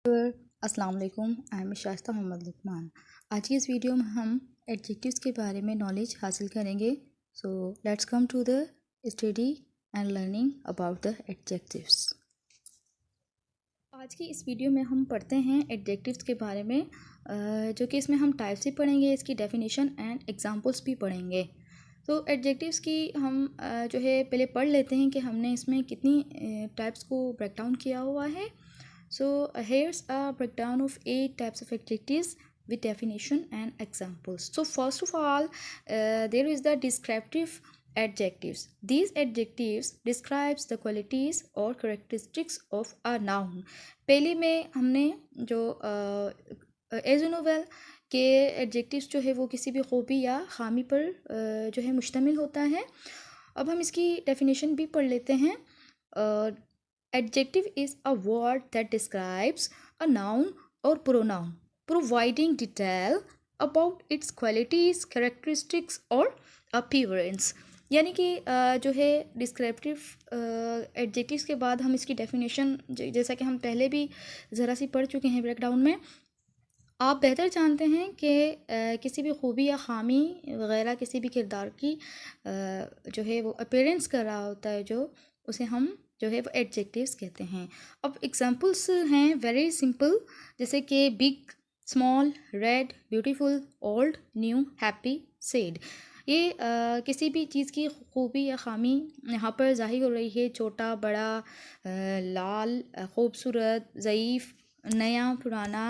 अस्सलाम वालेकुम, I am Shaista Mohammad Lukman. आज की इस वीडियो में हम एडजेक्टिव्स के बारे में नॉलेज हासिल करेंगे। So let's come to the study and learning about the adjectives. आज की इस वीडियो में हम पढ़ते हैं एडजेक्टिव्स के बारे में, जो कि इसमें हम टाइप्स भी पढ़ेंगे, इसकी डेफिनेशन एंड एग्जांपल्स भी पढ़ेंगे। तो एडजेक्टिव्स की हम जो है पहले पढ़ लेते हैं कि हमने इसमें कितनी टाइप्स को ब्रेक डाउन किया हुआ है। So here's a breakdown of 8 types of adjectives with definition and examples. So first of all, there is the descriptive adjectives. These adjectives describes the qualities or characteristics of a noun. पहले में हमने जो as novel के adjectives जो है वो किसी भी खूबी या खामी पर जो है मुश्तमिल होता है। अब हम इसकी डेफिनेशन भी पढ़ लेते हैं। Adjective is a word that describes a noun or pronoun, providing detail about its qualities, characteristics or appearance. यानी कि जो है डिस्क्रिप्टिव एडजेक्टिव्स के बाद हम इसकी डेफिनेशन, जैसा कि हम पहले भी ज़रा सी पढ़ चुके हैं ब्रेकडाउन में, आप बेहतर जानते हैं कि किसी भी खूबी या ख़ामी वग़ैरह किसी भी किरदार की जो है वो अपीयरेंस कर रहा होता है, जो उसे हम जो है वो एडजेक्टिव्स कहते हैं। अब एग्जांपल्स हैं वेरी सिंपल, जैसे कि big, small, red, beautiful, old, new, happy, sad. ये किसी भी चीज़ की खूबी या ख़ामी यहाँ पर ज़ाहिर हो रही है। छोटा, बड़ा, लाल, खूबसूरत, ज़ईफ़, नया, पुराना,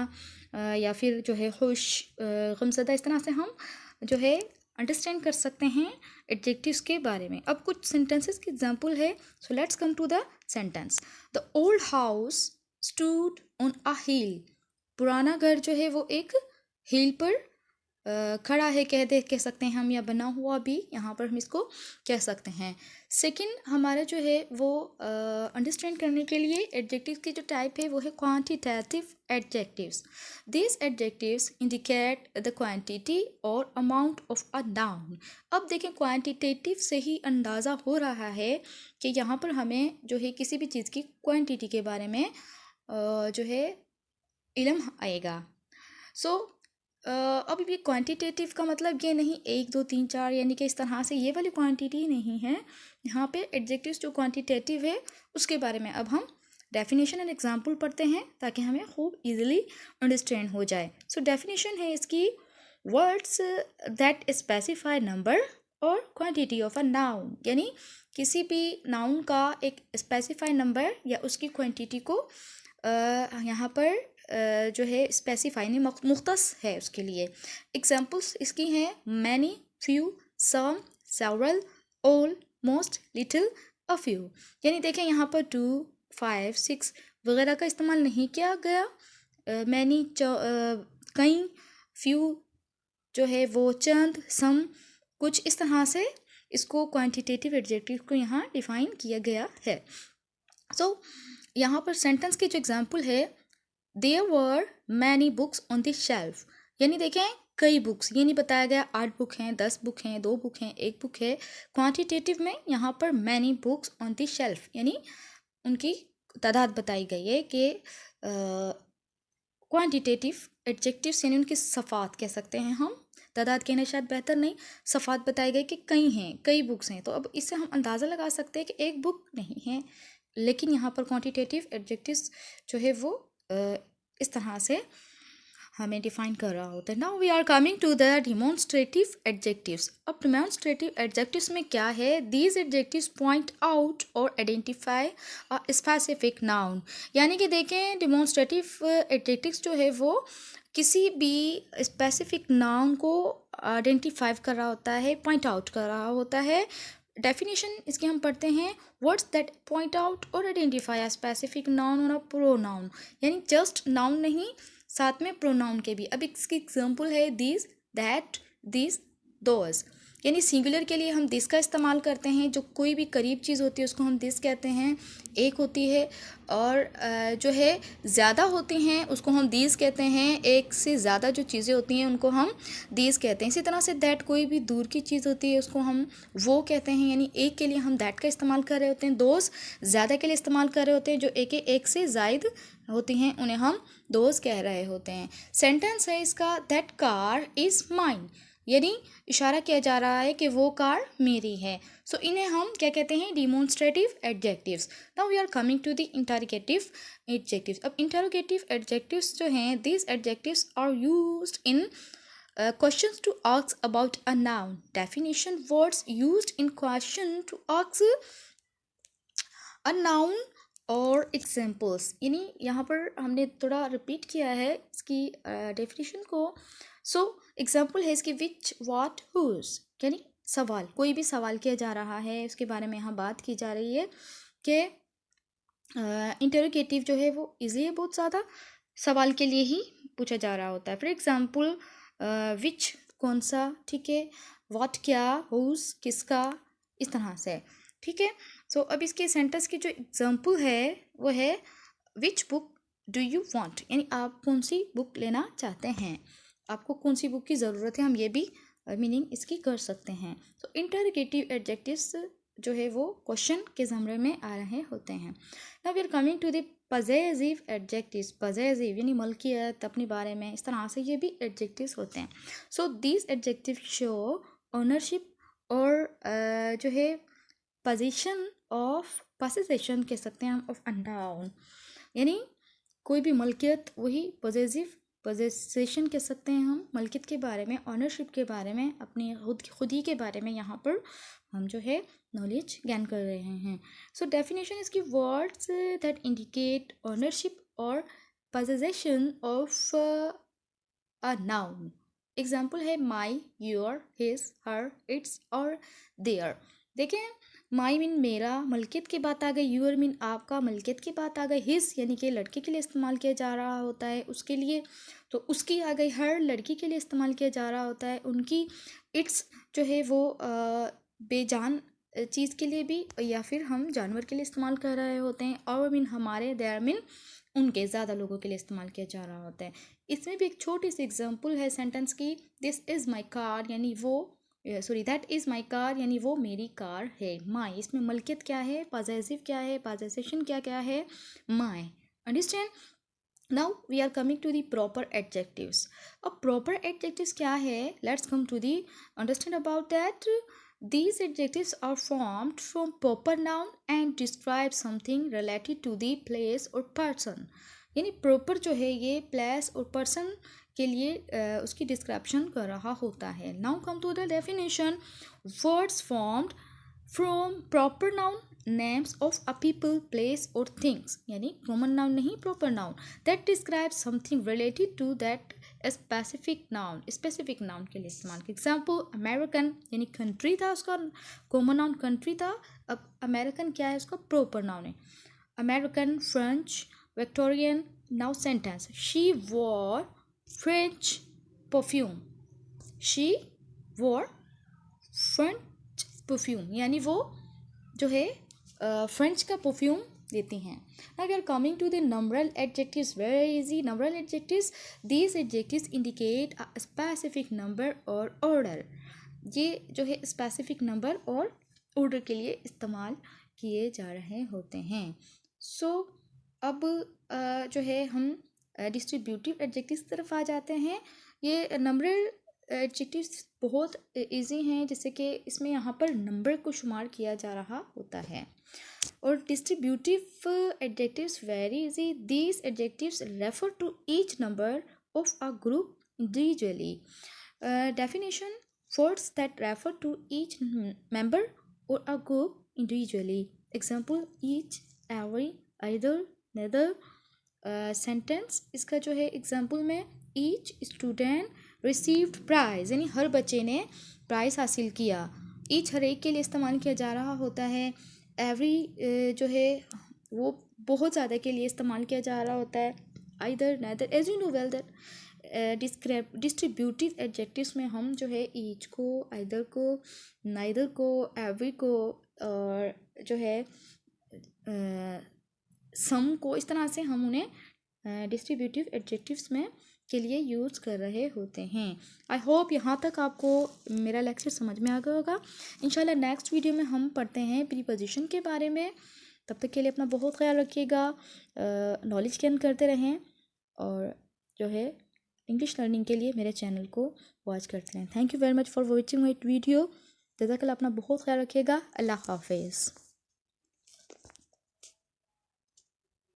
या फिर जो है खुश, गमज़दा, इस तरह से हम जो है अंडरस्टैंड कर सकते हैं एडजेक्टिव्स के बारे में। अब कुछ सेंटेंसेस की एग्जांपल है। So let's come to the sentence. The old house stood on a hill. पुराना घर जो है वो एक हिल पर खड़ा है, कह सकते हैं हम, या बना हुआ भी यहाँ पर हम इसको कह सकते हैं। सेकंड हमारा जो है वो अंडरस्टैंड करने के लिए एडजेक्टिव की जो टाइप है वो है quantitative adjectives. This adjectives indicate the quantity और अमाउंट ऑफ अ नाउन। अब देखें, क्वांटिटेटिव से ही अंदाज़ा हो रहा है कि यहाँ पर हमें जो है किसी भी चीज़ की क्वांटिटी के बारे में जो है इल्म आएगा। सो अब ये क्वांटिटेटिव का मतलब ये नहीं 1 2 3 4 यानी कि इस तरह से ये वाली क्वांटिटी नहीं है। यहाँ पे एडजेक्टिव्स जो क्वांटिटेटिव है उसके बारे में अब हम डेफिनेशन एंड एग्जांपल पढ़ते हैं ताकि हमें खूब इजीली अंडरस्टैंड हो जाए। सो डेफिनेशन है इसकी, वर्ड्स दैट स्पेसिफाई नंबर और क्वांटिटी ऑफ अ नाउन। यानी किसी भी नाउन का एक स्पेसिफाई नंबर या उसकी क्वांटिटी को यहाँ पर जो है स्पेसिफाई नहीं, मुख्तस है उसके लिए। एग्जांपल्स इसकी हैं many, few, some, several, all, most, little, a few. यानी देखें यहाँ पर 2 5 6 वगैरह का इस्तेमाल नहीं किया गया। मैनी कई, फ्यू जो है वो चंद, सम कुछ, इस तरह से इसको क्वांटिटेटिव एडजेक्टिव को यहाँ डिफ़ाइन किया गया है। सो यहाँ पर सेंटेंस की जो एग्जांपल है, there were many books on the shelf. यानी देखें कई बुक्स, ये नहीं बताया गया 8 बुक हैं, 10 बुक हैं, 2 बुक हैं, 1 बुक है। क्वांटिटेटिव में यहाँ पर many books on the shelf यानी उनकी तादाद बताई गई है कि क्वांटिटेटिव एडजेक्टिव्स यानी उनकी सफ़ात कह सकते हैं हम, तादाद कहना शायद बेहतर नहीं, सफ़ात बताई गई कि कई हैं, कई बुक्स हैं। तो अब इससे हम अंदाज़ा लगा सकते हैं कि एक बुक नहीं है, लेकिन यहाँ पर क्वांटिटेटिव एडजेक्टिव्स जो है वो इस तरह से हमें डिफाइन कर रहा होता है। Now we are coming to the demonstrative adjectives. अब डिमॉन्स्ट्रेटिव एडजेक्टिव्स में क्या है, दीज एडजेक्टिव्स पॉइंट आउट और आइडेंटिफाई अ स्पेसिफिक नाउन। यानी कि देखें डिमॉन्स्ट्रेटिव एडजेक्टिव्स जो है वो किसी भी स्पेसिफिक नाउन को आइडेंटिफाई कर रहा होता है, पॉइंट आउट कर रहा होता है। डेफिनेशन इसकी हम पढ़ते हैं, वर्ड्स दैट पॉइंट आउट और आइडेंटिफाई अ स्पेसिफिक नाउन और अ प्रोनाउन। यानी जस्ट नाउन नहीं, साथ में प्रोनाउन के भी। अब इसकी एग्जांपल है दीज, दैट, दिस, दोज। यानी सिंगुलर के लिए हम दिस का इस्तेमाल करते हैं। जो कोई भी करीब चीज़ होती है उसको हम दिस कहते हैं, एक होती है। और जो है ज़्यादा होती हैं उसको हम दीज कहते हैं। एक से ज़्यादा जो चीज़ें होती हैं उनको हम दीज कहते हैं। इसी तरह से दैट, कोई भी दूर की चीज़ होती है उसको हम वो कहते हैं। यानी एक के लिए हम दैट का इस्तेमाल कर रहे होते हैं, दोज ज़्यादा के लिए इस्तेमाल कर रहे होते हैं। जो एक से ज़ायद होती हैं उन्हें हम दोज कह रहे होते हैं। सेंटेंस है इसका, दैट कार इज़ माइन, यानी इशारा किया जा रहा है कि वो कार मेरी है। सो इन्हें हम क्या कहते हैं, demonstrative adjectives. Now we are coming to the interrogative adjectives. अब इंटरोगेटिव एडजेक्टिव्स जो हैं, this adjectives are used in questions to ask about a noun. Definition: words used in question to ask a noun और examples. यानी यहाँ पर हमने थोड़ा repeat किया है इसकी डेफिनेशन को। सो एग्जाम्पल है इसकी, विच, व्हाट, हुज, यानी सवाल, कोई भी सवाल किया जा रहा है उसके बारे में यहाँ बात की जा रही है कि इंटरोगेटिव जो है वो इसलिए बहुत ज़्यादा सवाल के लिए ही पूछा जा रहा होता है। फॉर एग्जाम्पल विच कौन सा, ठीक है, व्हाट क्या, हुज किसका, इस तरह से, ठीक है। सो अब इसके सेंटेंस की जो एग्जाम्पल है वो है, which book do you want, यानी आप कौन सी बुक लेना चाहते हैं, आपको कौन सी बुक की ज़रूरत है, हम ये भी मीनिंग इसकी कर सकते हैं। तो इंटरोगेटिव एडजेक्टिव्स जो है वो क्वेश्चन के ज़मरे में आ रहे होते हैं। Now we are coming to the possessive adjectives. Possessive यानी मलकियत, अपने बारे में, इस तरह से ये भी एडजेक्टिव्स होते हैं। So these adjective show ownership और जो है पोजीशन ऑफ, पोसेशन कह सकते हैं हम, ऑफ अ नाउन, यानी कोई भी मलकियत, वही पजेसिव, पोजेशन कह सकते हैं हम, मलकियत के बारे में, ऑनरशिप के बारे में, अपने खुद ही के बारे में यहाँ पर हम जो है नॉलेज गेन कर रहे हैं। सो डेफिनेशन इसकी, वर्ड्स दैट इंडिकेट ऑनरशिप और possession of a noun. Example है माई, योर, हिज, हर, इट्स और देयर। देखें, माई मीन मेरा, मलकियत की बात आ गई, यूर मीन आपका, मलकियत की बात आ गई, हिज यानी कि लड़के के लिए इस्तेमाल किया जा रहा होता है उसके लिए, तो उसकी आ गई, हर लड़की के लिए इस्तेमाल किया जा रहा होता है उनकी, इट्स जो है वो बेजान चीज़ के लिए भी, या फिर हम जानवर के लिए इस्तेमाल कर रहे होते हैं, और मीन हमारे, देयर मीन उनके, ज़्यादा लोगों के लिए इस्तेमाल किया जा रहा होता है। इसमें भी एक छोटी सी एग्जांपल है सेंटेंस की, दिस इज़ माई कार, यानी वो, sorry, that is my car, यानी वो मेरी कार है। माई, इसमें मलकियत क्या है, पॉजेसिव क्या है, पॉजेशन क्या क्या है, my, understand. Now we are coming to the proper adjectives. अब प्रॉपर एडजेक्टिव्स क्या है, let's come to the understand about that. These adjectives are formed from proper noun and describe something related to the place or person. यानी proper जो है ये place और person के लिए उसकी description कर रहा होता है। Now come to the definition. Words formed from proper noun, names of a people, place or things, यानी common noun नहीं, proper noun, that describes something related to that specific noun, specific noun के लिए इस्तेमाल। Example, American यानी country था उसका common noun, country था, अब अमेरिकन क्या है, उसका प्रॉपर नाउन है, American, French, Victorian. Now sentence, she war French perfume, she war French perfume, यानी वो जो है फ्रेंच का परफ्यूम देती हैं। Now we are coming to the numeral adjectives. Very easy. Numeral adjectives. These adjectives indicate a specific number or order. ये जो है specific number और order के लिए इस्तेमाल किए जा रहे होते हैं। So अब जो है हम distributive adjectives की तरफ आ जाते हैं। ये numeral adjectives बहुत easy हैं, जैसे कि इसमें यहाँ पर number को शुमार किया जा रहा होता है। और distributive adjectives very easy, these adjectives refer to each number of a group individually. Definition, words that refer to each member और a group individually. Example, each, every, either, neither. Sentence इसका जो है एग्जाम्पल में, each student received prize, यानी हर बच्चे ने price हासिल किया, ईच हर एक के लिए इस्तेमाल किया जा रहा होता है। एवरी जो है वो बहुत ज़्यादा के लिए इस्तेमाल किया जा रहा होता है। Either, neither, as you know well that distributive adjectives में हम जो है ईच को, आइदर को, नाइदर को, एवरी को और जो है सम को, इस तरह से हम उन्हें डिस्ट्रीब्यूटिव एडजेक्टिव्स में के लिए यूज़ कर रहे होते हैं। आई होप यहाँ तक आपको मेरा लेक्चर समझ में आ गया होगा। इंशाल्लाह नेक्स्ट वीडियो में हम पढ़ते हैं प्रीपोजिशन के बारे में। तब तक के लिए अपना बहुत ख्याल रखिएगा, नॉलेज गेन करते रहें और जो है इंग्लिश लर्निंग के लिए मेरे चैनल को वॉच करते रहें। Thank you very much for watching my video. जज़ाकल्लाह, अपना बहुत ख्याल रखिएगा। अल्लाह हाफिज़।